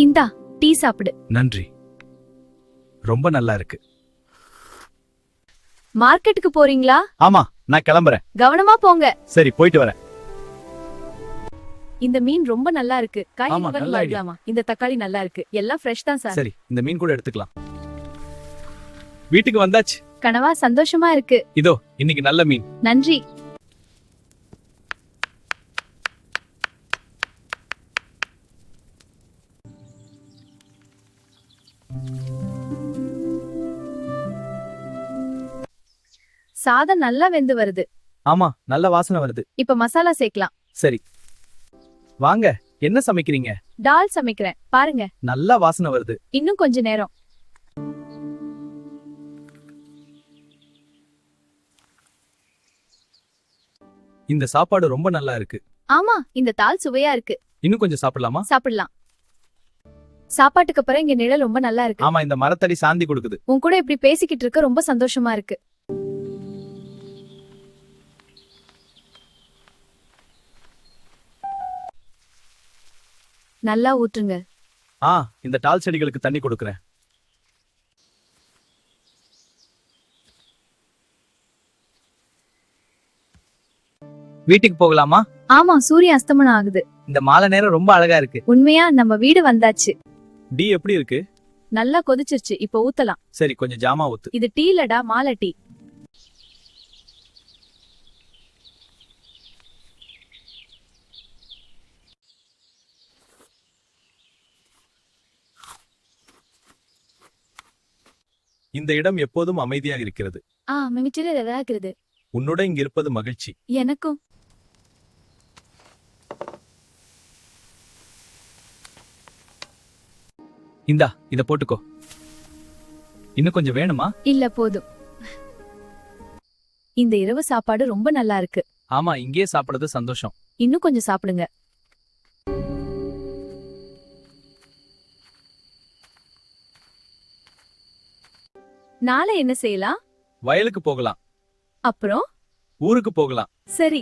இந்தா டீ சாப்பிடு. நன்றி, ரொம்ப நல்லா இருக்கு. மார்க்கெட்டுக்கு போறீங்களா? ஆமா, நான் கிளம்புறேன். கவனமா போங்க. சரி, போயிட்டு வரேன். இந்த மீன் ரொம்ப நல்லா இருக்கு. ஆமா, காய்கறிகள் நல்ல idea. வாங்கலாமா? இந்த தக்காளி நல்லா இருக்கு. எல்லாம் ஃப்ரெஷ் தான் சார். சரி, இந்த மீன் கூட எடுத்துக்கலாம். வீட்டுக்கு வந்தாச்சு. கனவா சந்தோஷமா இருக்கு. இதோ இன்னைக்கு நல்ல மீன். நன்றி. சாதம் நல்லா வெந்து வருது. ஆமா, நல்ல வாசனை வருது. இப்ப மசாலா சேர்க்கலாம். சரி, வாங்க. என்ன சமைக்கிறீங்க? டால் சமைக்கிறேன். பாருங்க, நல்ல வாசனை வருது. இன்னும் கொஞ்ச நேரம். இந்த சாப்பாடு ரொம்ப நல்லா இருக்கு. ஆமா, இந்த தால் சுவையா இருக்கு. இன்னும் கொஞ்சம் சாப்பிடலாமா? சாப்பிடலாம். சாப்பாட்டுக்கு அப்புறம் இங்க நிழல் ரொம்ப நல்லா இருக்கு. ஆமா, இந்த மரத்தடி சாந்தி கொடுக்குது. உன் கூட இப்படி பேசிக்கிட்டு இருக்க ரொம்ப சந்தோஷமா இருக்கு. நல்லா ஊற்றுங்க. இந்த டால் செடிகளுக்கு தண்ணி கொடுக்கறேன். வீட்டுக்கு போகலாமா? ஆமா, சூரிய அஸ்தமனம் ஆகுது. இந்த மாலை நேரம் ரொம்ப அழகா இருக்கு. உண்மையா நம்ம வீடு வந்தாச்சு. டீ எப்படி இருக்கு? நல்லா கொதிச்சிருச்சு. இப்ப ஊத்தலாம். சரி, கொஞ்சம் ஜாமா ஊத்து. இது டீலடா, மாலை டீ. இந்த இடம் எப்போதும் அமைதியாக இருக்கிறது. மிமிச்சில இருக்குது. உன்னுடன் இங்க இருப்பது மகிழ்ச்சி. எனக்கும். இந்தா, இத போட்டுக்கோ. இன்னும் கொஞ்சம் வேணுமா? இல்ல, போதும். இந்த இரவு சாப்பாடு ரொம்ப நல்லா இருக்கு. ஆமா, இங்கேயே சாப்பிடுறது சந்தோஷம். இன்னும் கொஞ்சம் சாப்பிடுங்க. நாளை என்ன செய்யலாம்? வயலுக்கு போகலாம். அப்புறம் ஊருக்கு போகலாம். சரி.